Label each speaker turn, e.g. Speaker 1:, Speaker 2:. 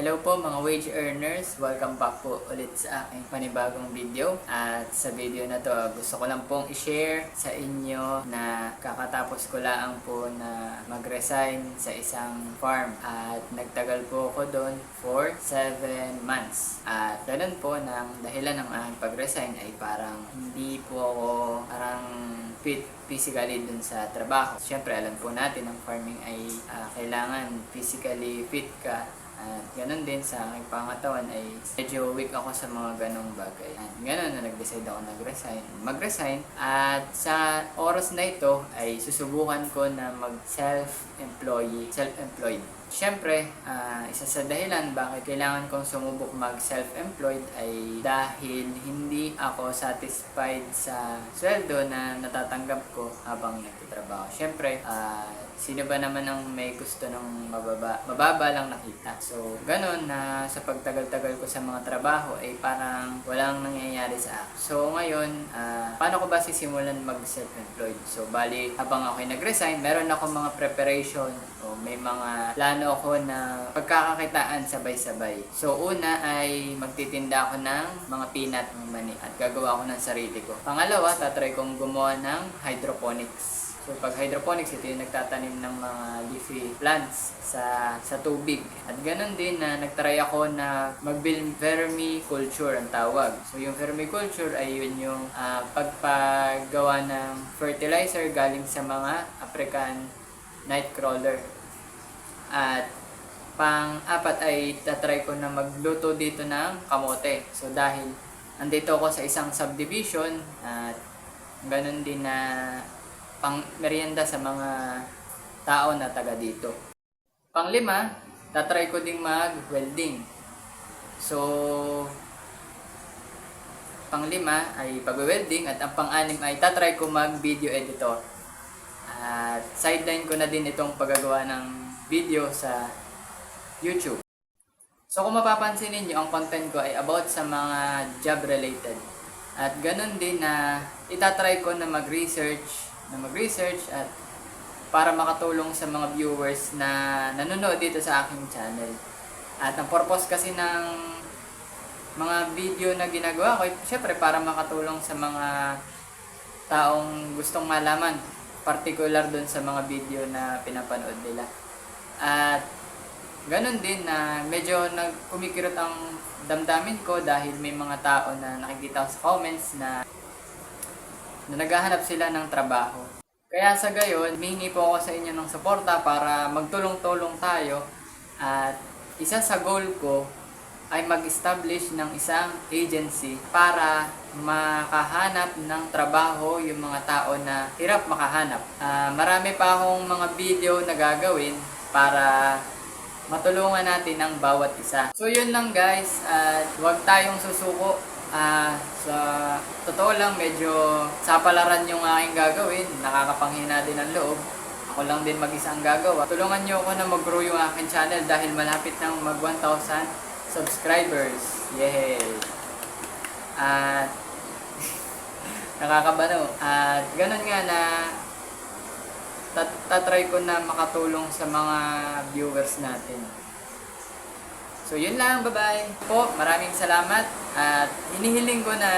Speaker 1: Hello po mga wage earners, welcome back po ulit sa aking panibagong video. At sa video na to, gusto ko lang pong i-share sa inyo na kakatapos ko lang po na mag-resign sa isang farm. At nagtagal po ako doon for 7 months. At ganun po, ng dahilan ng aking pag-resign ay parang hindi po ako fit physically dun sa trabaho. Siyempre, alam po natin ang farming ay kailangan physically fit ka. At ganun din sa aking pangatawan ay medyo weak ako sa mga ganong bagay. At ganun na nag-decide ako mag-resign. At sa oras na ito ay susubukan ko na self-employed. Siyempre, isa sa dahilan bakit kailangan kong sumubok mag-self-employed ay dahil hindi ako satisfied sa sweldo na natatanggap ko habang nagtatrabaho. Siyempre, sino ba naman ang may gusto ng mababa lang nakita. So, ganun na sa pagtagal-tagal ko sa mga trabaho ay parang walang nangyayari sa akin. So, ngayon, paano ko ba sisimulan mag-self-employed? So, bali, habang ako'y nag-resign, meron ako mga preparation o may mga plano ako na pagkakakitaan sabay-sabay. So, una ay magtitinda ako ng mga peanut money at gagawa ako ng sarili ko. Pangalawa, tatry kong gumawa ng hydroponics. So, pag hydroponics, ito yung nagtatanim ng mga leafy plants sa tubig. At ganun din na nagtry ako na mag-build vermiculture ang tawag. So, yung vermiculture ay yun yung pagpagawa ng fertilizer galing sa mga African nightcrawler. At pang-apat ay tatry ko na magluto dito ng kamote. So, dahil andito ako sa isang subdivision at ganun din na pang merienda sa mga tao na taga dito. Pang-lima, tatry ko ding mag-welding. So, pang-lima ay pag-welding at ang pang-anim ay tatry ko mag-video editor. At sideline ko na din itong paggagawa ng video sa YouTube. So, kung mapapansin ninyo, ang content ko ay about sa mga job related. At ganun din na itatry ko na mag-research at para makatulong sa mga viewers na nanonood dito sa aking channel. At ang purpose kasi ng mga video na ginagawa ko, syempre para makatulong sa mga taong gustong malaman, particular dun sa mga video na pinapanood nila. At ganun din na medyo kumikirot ang damdamin ko dahil may mga tao na nakikita sa comments na naghahanap sila ng trabaho. Kaya sa gayon, hihingi po ako sa inyo ng suporta para magtulong-tulong tayo. At isa sa goal ko ay mag-establish ng isang agency para makahanap ng trabaho yung mga tao na hirap makahanap. Marami pa akong mga video na gagawin para matulungan natin ang bawat isa. So yun lang guys, at huwag tayong susuko. Sa totoo lang, medyo sapalaran yung aking gagawin. Nakakapanghina din ang loob. Ako lang din mag-isa ang gagawa. Tulungan nyo ako na mag-grow yung aking channel dahil malapit nang mag 1,000 subscribers. Yay! At nakakabano. At ganun nga na tatry ko na makatulong sa mga viewers natin. So yun lang, bye-bye po, maraming salamat at hinihiling ko na